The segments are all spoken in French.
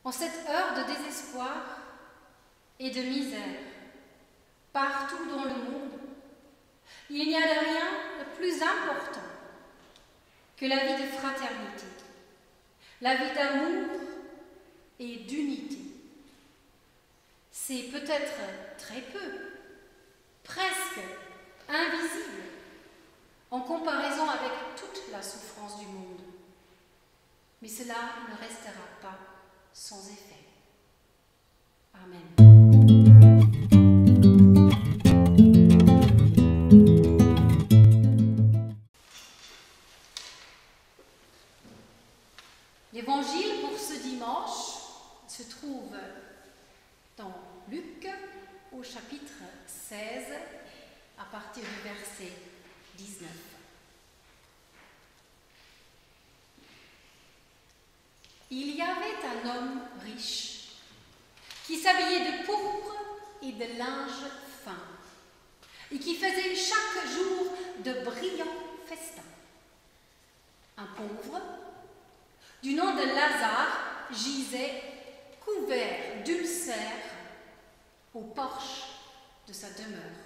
En cette heure de désespoir et de misère, partout dans le monde, il n'y a de rien de plus important que la vie de fraternité, la vie d'amour et d'unité. C'est peut-être très peu, presque invisible, en comparaison avec toute la souffrance du monde. Mais cela ne restera pas sans effet. Amen. L'évangile pour ce dimanche se trouve dans Luc au chapitre 16 à partir du verset 19. Il y avait un homme riche qui s'habillait de pourpre et de linge fin et qui faisait chaque jour de brillants festins. Un pauvre, du nom de Lazare, gisait couvert d'ulcères au porche de sa demeure.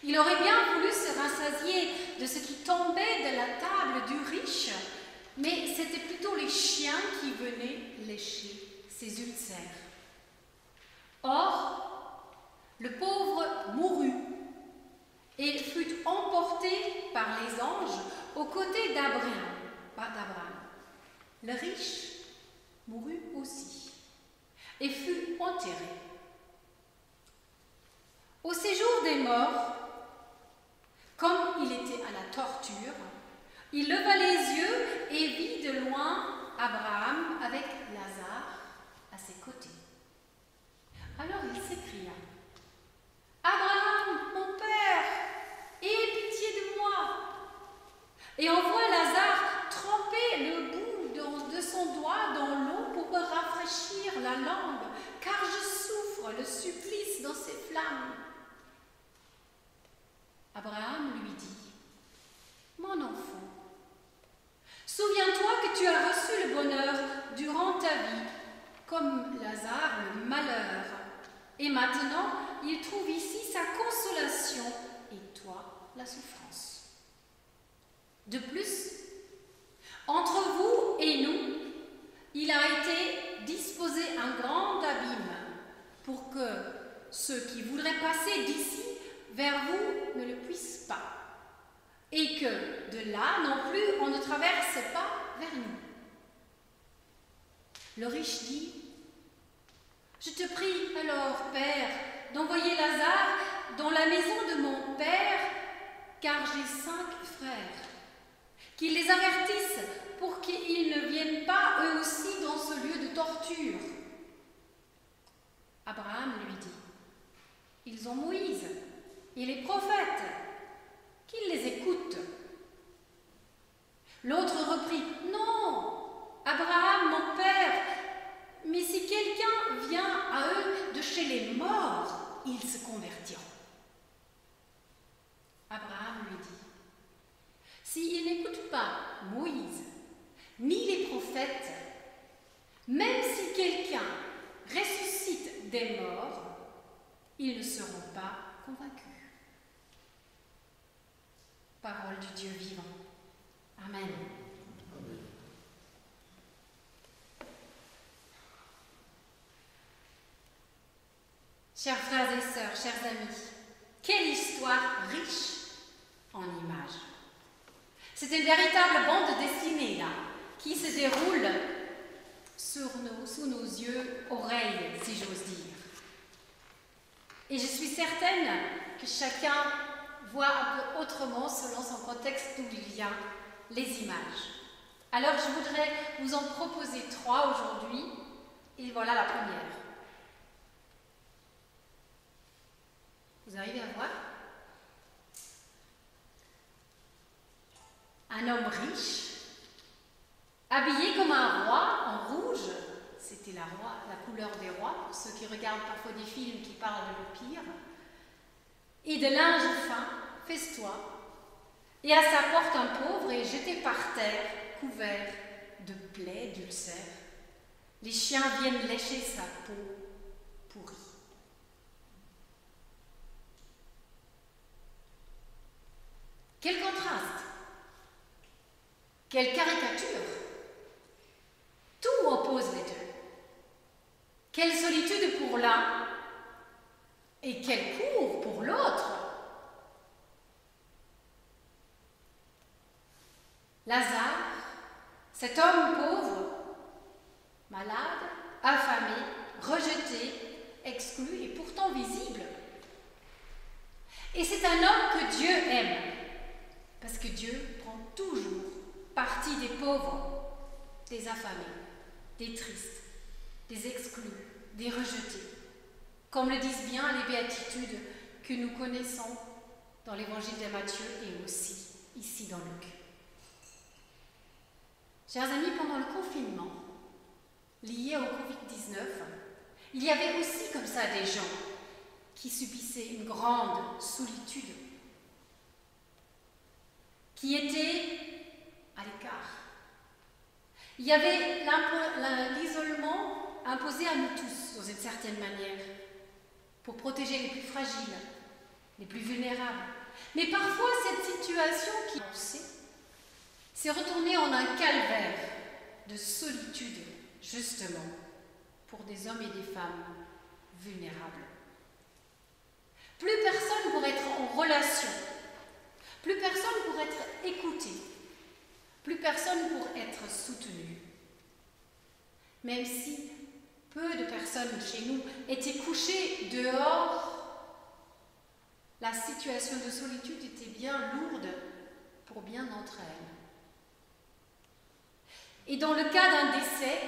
Il aurait bien voulu se rassasier de ce qui tombait de la table du riche, mais c'était plutôt les chiens qui venaient lécher ses ulcères. Or, le pauvre mourut et fut emporté par les anges aux côtés d'Abraham. Le riche mourut aussi et fut enterré. Au séjour des morts, comme il était à la torture, il leva les yeux et vit de loin Abraham avec Lazare à ses côtés. Alors il s'écria : « Abraham, mon père, aie pitié de moi et envoie Lazare tremper le bout de son doigt dans l'eau pour me rafraîchir la langue, car je souffre le supplice dans ces flammes. » Abraham lui dit : « Mon enfant, souviens-toi que tu as reçu le bonheur durant ta vie, comme Lazare le malheur, et maintenant il trouve ici sa consolation et toi la souffrance. De plus, entre vous et nous, il a été disposé un grand abîme pour que ceux qui voudraient passer d'ici vers vous ne le puissent pas, et que de là non plus on ne traverse pas vers nous. » Le riche dit : « Je te prie alors, Père, d'envoyer Lazare dans la maison de mon père, car j'ai 5 frères, qu'il les avertisse pour qu'ils ne viennent pas eux aussi dans ce lieu de torture. » Abraham lui dit : « Ils ont Moïse et les prophètes, qu'ils les écoutent. » L'autre reprit : « Non, Abraham, mon père, mais si quelqu'un vient à eux de chez les morts, ils se convertiront. » Abraham lui dit : « S'ils n'écoutent pas Moïse ni les prophètes, même si quelqu'un ressuscite des morts, ils ne seront pas convaincus. » Parole du Dieu vivant. Amen. Amen. Chers frères et sœurs, chers amis, quelle histoire riche en images. C'est une véritable bande dessinée là, qui se déroule sous nos yeux, oreilles, si j'ose dire. Et je suis certaine que chacun voit un peu autrement selon son contexte d'où il vient les images. Alors je voudrais vous en proposer 3 aujourd'hui, et voilà la première. Vous arrivez à voir ? Un homme riche, habillé comme un roi en rouge, c'était la couleur des rois, pour ceux qui regardent parfois des films qui parlent de l'Empire, et de linge fin, festois, et à sa porte un pauvre est jeté par terre, couvert de plaies, d'ulcères. Les chiens viennent lécher sa peau pourrie. Quel contraste! Quelle caricature! Tout oppose les deux. Quelle solitude pour l'un et quel cours pour l'autre! Lazare, cet homme pauvre, malade, affamé, rejeté, exclu et pourtant visible. Et c'est un homme que Dieu aime, parce que Dieu prend toujours parti des pauvres, des affamés, des tristes, des exclus, des rejetés, comme le disent bien les béatitudes que nous connaissons dans l'évangile de Matthieu et aussi ici dans Luc. Chers amis, pendant le confinement lié au Covid-19, il y avait aussi comme ça des gens qui subissaient une grande solitude, qui étaient à l'écart. Il y avait l'isolement imposé à nous tous, dans une certaine manière, pour protéger les plus fragiles, les plus vulnérables. Mais parfois, cette situation qui s'est retournée en un calvaire de solitude, justement, pour des hommes et des femmes vulnérables. Plus personne pour être en relation, plus personne pour être écouté, plus personne pour être soutenu. Même si peu de personnes chez nous étaient couchées dehors, la situation de solitude était bien lourde pour bien d'entre elles. Et dans le cas d'un décès,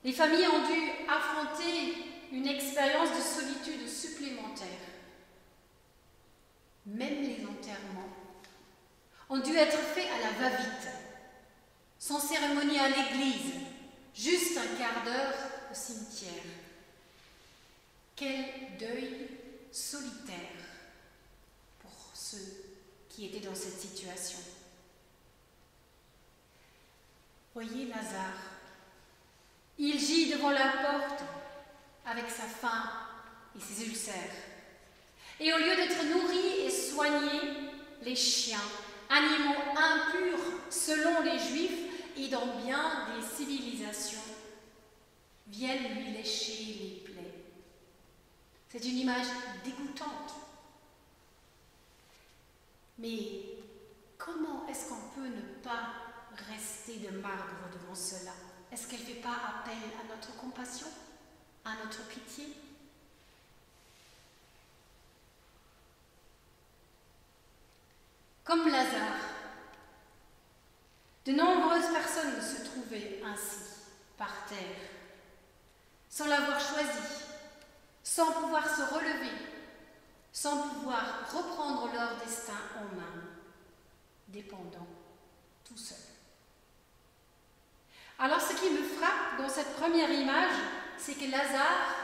les familles ont dû affronter une expérience de solitude supplémentaire. Même les enterrements ont dû être faits à la va-vite, sans cérémonie à l'église, juste un quart d'heure au cimetière. Quel deuil solitaire pour ceux qui étaient dans cette situation. Voyez Lazare, il gît devant la porte avec sa faim et ses ulcères. Et au lieu d'être nourri et soigné, les chiens, animaux impurs selon les Juifs et dans bien des civilisations, viennent lui lécher les plaies. C'est une image dégoûtante. Mais comment est-ce qu'on peut ne pas rester de marbre devant cela? Est-ce qu'elle ne fait pas appel à notre compassion, à notre pitié? Comme Lazare, de nombreuses personnes se trouvaient ainsi, par terre, sans l'avoir choisi, sans pouvoir se relever, sans pouvoir reprendre leur destin en main, dépendants, tout seuls. Alors ce qui me frappe dans cette première image, c'est que Lazare,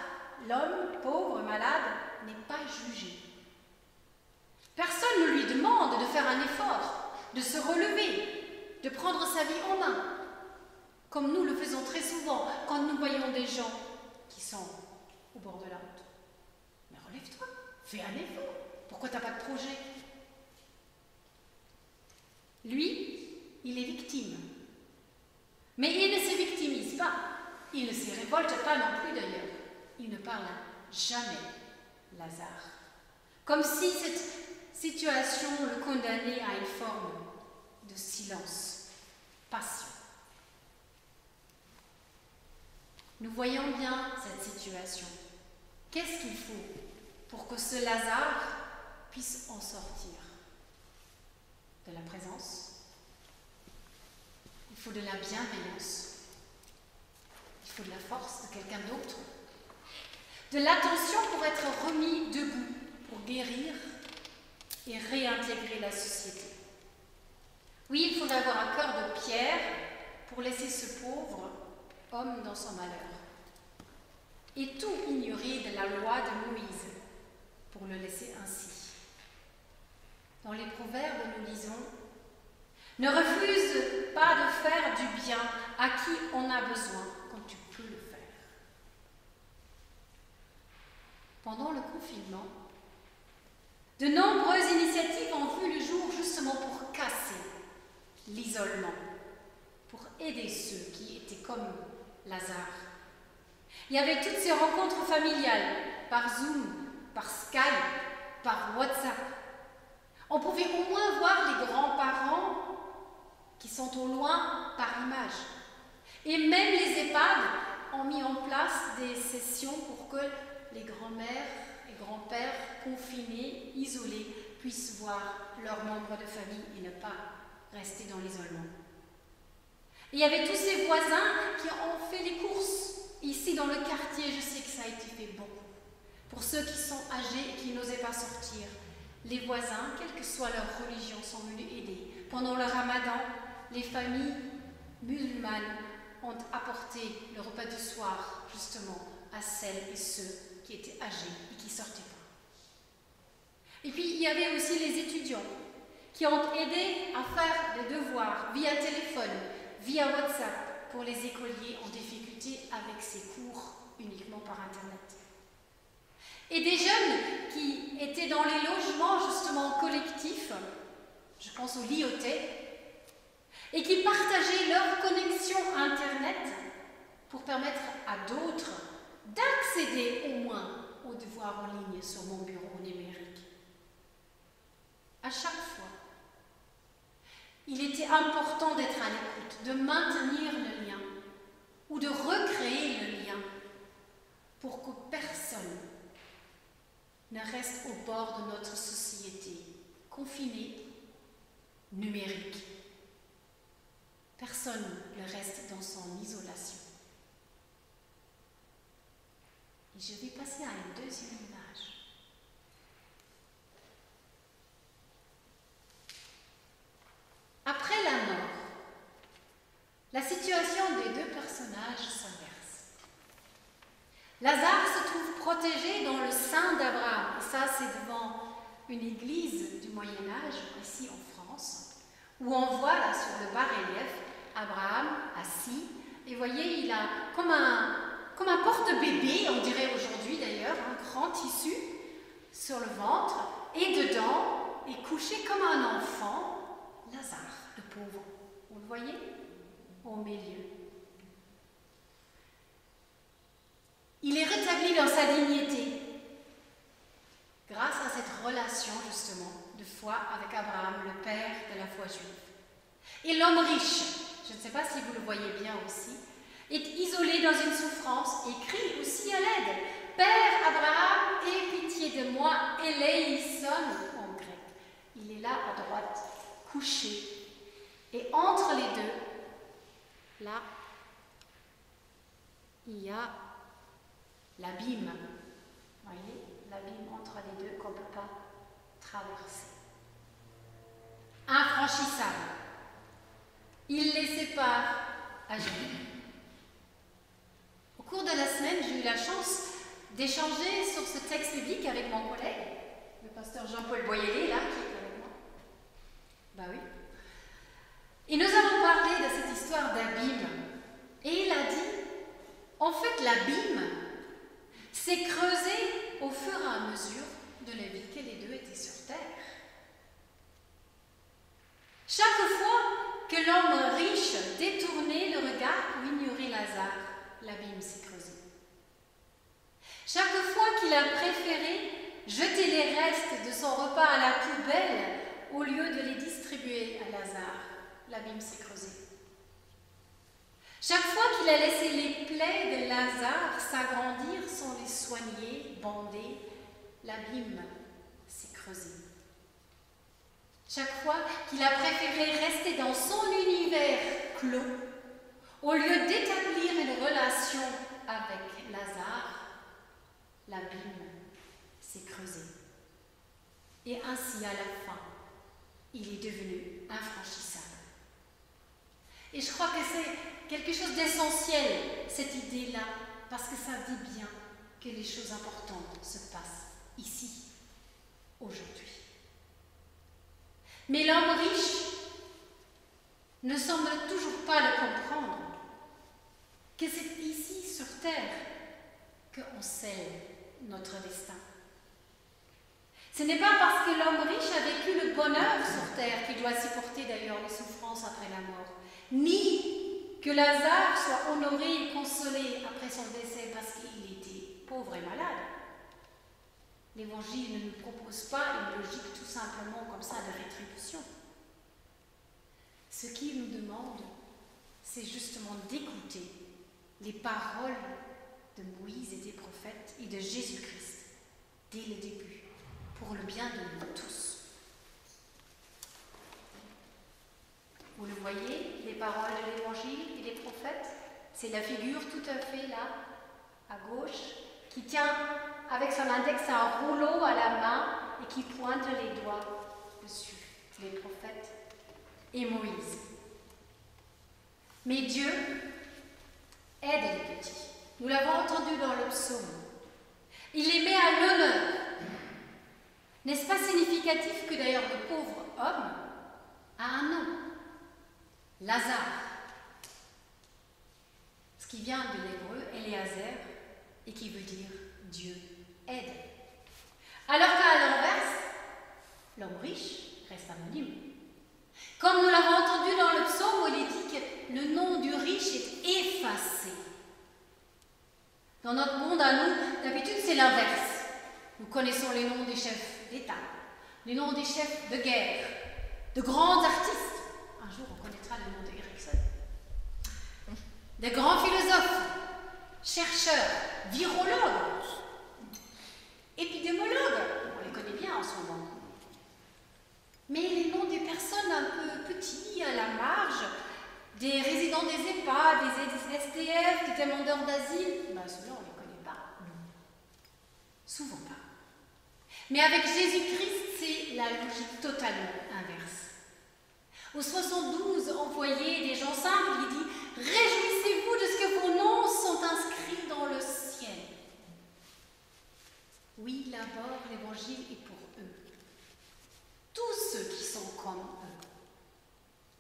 l'homme pauvre, malade, n'est pas jugé. Personne ne lui demande de faire un effort, de se relever, de prendre sa vie en main, comme nous le faisons très souvent quand nous voyons des gens qui sont au bord de la route. Mais relève-toi, fais un effort. Pourquoi tu n'as pas de projet? Lui, il est victime. Mais il ne se victimise pas. Il ne se révolte pas non plus d'ailleurs. Il ne parle jamais, Lazare. Comme si cette situation le condamnait à une forme de silence, passion. Nous voyons bien cette situation. Qu'est-ce qu'il faut pour que ce Lazare puisse en sortir? De la présence. Il faut de la bienveillance. Il faut de la force de quelqu'un d'autre. De l'attention pour être remis debout, pour guérir et réintégrer la société. Oui, il faut avoir un cœur de pierre pour laisser ce pauvre homme dans son malheur. Et tout ignorer de la loi de Moïse pour le laisser ainsi. Dans les Proverbes, nous lisons « Ne refuse pas de faire du bien à qui on a besoin quand tu peux le faire. Pendant le confinement, de nombreuses initiatives ont vu le jour justement pour casser l'isolement, pour aider ceux qui étaient comme Lazare. Il y avait toutes ces rencontres familiales, par Zoom, par Skype, par WhatsApp. On pouvait au moins voir les grands-parents qui sont au loin par image. Et même les EHPAD ont mis en place des sessions pour que les grands-mères et grands-pères confinés, isolés, puissent voir leurs membres de famille et ne pas rester dans l'isolement. Il y avait tous ces voisins qui ont fait les courses. Ici dans le quartier, je sais que ça a été fait beaucoup. Pour ceux qui sont âgés et qui n'osaient pas sortir, les voisins, quelle que soit leur religion, sont venus aider. Pendant le ramadan, les familles musulmanes ont apporté le repas du soir, justement, à celles et ceux qui étaient âgés et qui ne sortaient pas. Et puis, il y avait aussi les étudiants qui ont aidé à faire des devoirs via téléphone, via WhatsApp, pour les écoliers en difficulté avec ces cours uniquement par Internet. Et des jeunes qui étaient dans les logements justement collectifs, je pense au Lyotais, et qui partageaient leur connexion Internet pour permettre à d'autres d'accéder au moins aux devoirs en ligne sur mon bureau numérique. À chaque fois, il était important d'être à l'écoute, de maintenir le lien ou de recréer le lien pour que personne ne reste au bord de notre société, confinée, numérique. Personne ne reste dans son isolation. Et je vais passer à une deuxième image. Après la mort, la situation des deux personnages s'inverse. Lazare se trouve protégé dans le sein d'Abraham. Et ça, c'est devant une église du Moyen-Âge, ici en France, où on voit là sur le bas-relief Abraham assis. Et vous voyez, il a comme un porte-bébé, on dirait aujourd'hui d'ailleurs, un grand tissu sur le ventre. Et dedans est couché comme un enfant, Lazare, le pauvre. Vous le voyez? Au milieu. Il est rétabli dans sa dignité grâce à cette relation justement de foi avec Abraham, le père de la foi juive. Et l'homme riche, je ne sais pas si vous le voyez bien aussi, est isolé dans une souffrance et crie aussi à l'aide. Père Abraham, aie pitié de moi, eleison en grec. Il est là à droite, couché. Et entre les deux, là, il y a l'abîme. Vous voyez, l'abîme entre les deux qu'on ne peut pas traverser. Infranchissable. Il les sépare à jamais. Au cours de la semaine, j'ai eu la chance d'échanger sur ce texte biblique avec mon collègue, le pasteur Jean-Paul Boyelé, là, qui est avec moi. Bah oui. Et nous avons parlé de cette histoire d'abîme. Et il a dit, en fait, l'abîme s'est creusé au fur et à mesure de la vie que les deux étaient sur terre. Chaque fois que l'homme riche détournait le regard pour ignorer Lazare, l'abîme s'est creusé. Chaque fois qu'il a préféré jeter les restes de son repas à la poubelle au lieu de les distribuer à Lazare, l'abîme s'est creusé. Chaque fois qu'il a laissé les plaies de Lazare s'agrandir sans les soigner, bander, l'abîme s'est creusé. Chaque fois qu'il a préféré rester dans son univers clos, au lieu d'établir une relation avec Lazare, l'abîme s'est creusé. Et ainsi, à la fin, il est devenu infranchissable. Et je crois que c'est quelque chose d'essentiel, cette idée-là, parce que ça dit bien que les choses importantes se passent ici, aujourd'hui. Mais l'homme riche ne semble toujours pas le comprendre. que c'est ici sur terre qu'on scelle notre destin. Ce n'est pas parce que l'homme riche a vécu le bonheur sur terre qu'il doit supporter d'ailleurs les souffrances après la mort, ni que Lazare soit honoré et consolé après son décès parce qu'il était pauvre et malade. L'Évangile ne nous propose pas une logique tout simplement comme ça de rétribution. Ce qu'il nous demande, c'est justement d'écouter les paroles de Moïse et des prophètes et de Jésus-Christ dès le début, pour le bien de nous tous. Vous le voyez, les paroles de l'Évangile et des prophètes, c'est la figure tout à fait là, à gauche, qui tient avec son index un rouleau à la main et qui pointe les doigts dessus, les prophètes et Moïse. Mais Dieu aide les petits. Nous l'avons entendu dans le psaume. Il les met à l'honneur. N'est-ce pas significatif que d'ailleurs le pauvre homme a un nom, Lazare, ce qui vient de l'hébreu Éléazer et qui veut dire Dieu aide. Alors qu'à l'inverse, l'homme riche reste anonyme. Comme nous l'avons entendu dans le psaume où il est dit que le nom du riche est effacé. Dans notre monde à nous, d'habitude c'est l'inverse. Nous connaissons les noms des chefs d'État, les noms des chefs de guerre, de grands artistes. Un jour on connaîtra le nom d'Erickson. De grands philosophes, chercheurs, virologues, épidémiologues. On les connaît bien en ce moment. Mais les noms des personnes un peu petits, à la marge, des résidents des EHPAD, des SDF, des demandeurs d'asile, ben ceux-là on ne les connaît pas. Souvent pas. Mais avec Jésus-Christ, c'est la logique totalement inverse. Aux 72 envoyés des gens simples, il dit « Réjouissez-vous de ce que vos noms sont inscrits dans le ciel. » Oui, d'abord, l'Évangile est pour eux. Tous ceux qui sont comme eux.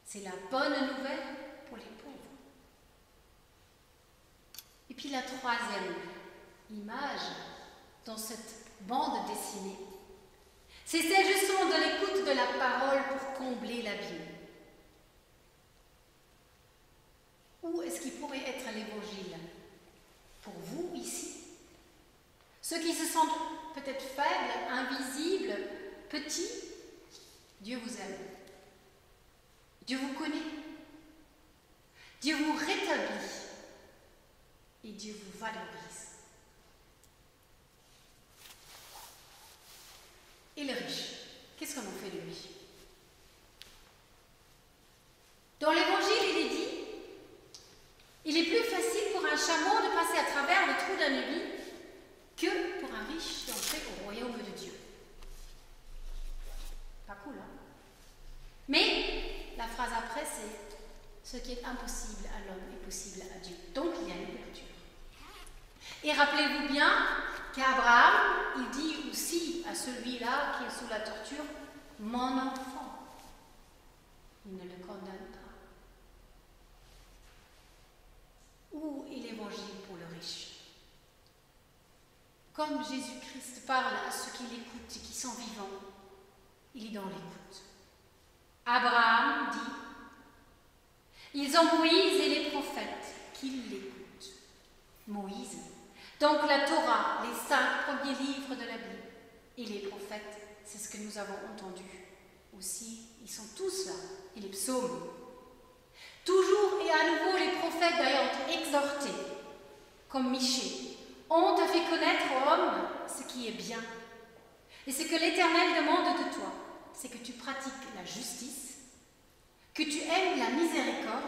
C'est la bonne nouvelle pour les pauvres. Et puis la troisième image dans cette bande dessinée, c'est celle justement de l'écoute de la parole pour combler l'abîme. Où est-ce qu'il pourrait être l'Évangile? Pour vous, ici? Ceux qui se sentent peut-être faibles, invisibles, petits, Dieu vous aime. Dieu vous connaît. Dieu vous rétablit. Et Dieu vous valorise. Et le riche, qu'est-ce qu'on en fait de lui? Dans l'Évangile, il est dit, il est plus facile pour un chameau de passer à travers le trou d'un aiguille que pour un riche d'entrer au royaume de Dieu. Pas cool, hein? Mais la phrase après, c'est ce qui est impossible à l'homme est possible à Dieu. Donc il y a une ouverture. Et rappelez-vous bien qu'Abraham, il dit aussi à celui-là qui est sous la torture, mon enfant. Il ne le condamne pas. Où est l'Évangile pour le riche? Comme Jésus-Christ parle à ceux qui l'écoutent et qui sont vivants, il est dans l'écoute. Abraham dit, ils ont Moïse et les prophètes qui l'écoutent. Moïse, donc la Torah, les 5 premiers livres de la Bible, et les prophètes, c'est ce que nous avons entendu. Aussi, ils sont tous là, et les psaumes. Toujours et à nouveau, les prophètes d'ailleurs ont exhorté, comme Michée, ont te fait connaître aux hommes ce qui est bien. Et ce que l'Éternel demande de toi, c'est que tu pratiques la justice, que tu aimes la miséricorde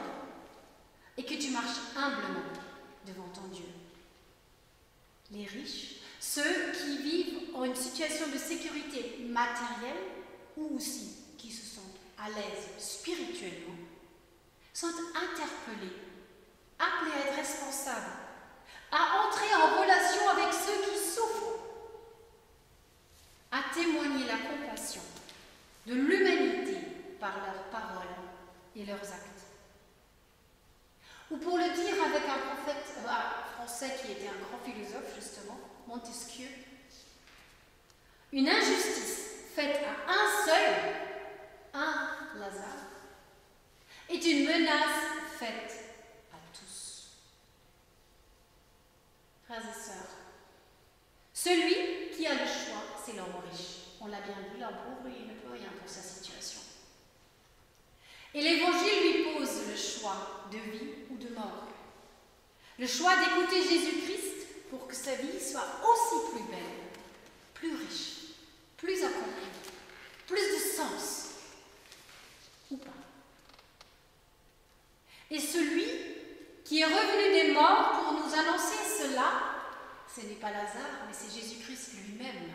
et que tu marches humblement devant ton Dieu. Les riches, ceux qui vivent en une situation de sécurité matérielle ou aussi qui se sentent à l'aise spirituellement, sont interpellés, appelés à être responsables, à entrer en relation avec ceux qui souffrent, à témoigner la compassion de l'humanité par leurs paroles et leurs actes. Ou pour le dire avec un prophète sait qui était un grand philosophe, justement, Montesquieu. Une injustice faite à un seul, un Lazare, est une menace faite à tous. Frères et sœurs, celui qui a le choix, c'est l'homme riche. On l'a bien dit, l'homme pauvre, il ne peut rien pour sa situation. Et l'Évangile lui pose le choix de vie ou de mort. Le choix d'écouter Jésus-Christ pour que sa vie soit aussi plus belle, plus riche, plus accomplie, plus de sens, ou pas. Et celui qui est revenu des morts pour nous annoncer cela, ce n'est pas Lazare, mais c'est Jésus-Christ lui-même,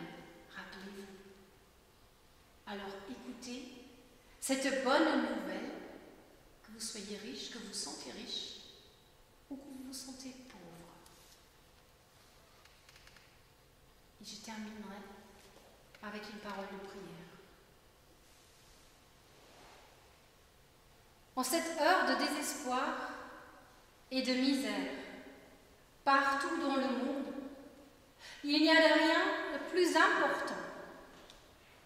rappelez-vous. Alors écoutez cette bonne nouvelle, que vous soyez riche, que vous vous sentez riche, ou que vous vous sentez pauvre. Et je terminerai avec une parole de prière. En cette heure de désespoir et de misère, partout dans le monde, il n'y a de rien de plus important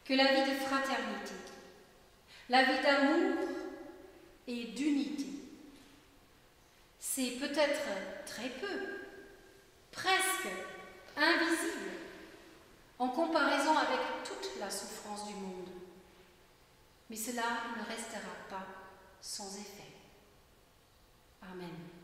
que la vie de fraternité, la vie d'amour et d'unité. C'est peut-être très peu, presque invisible, en comparaison avec toute la souffrance du monde. Mais cela ne restera pas sans effet. Amen.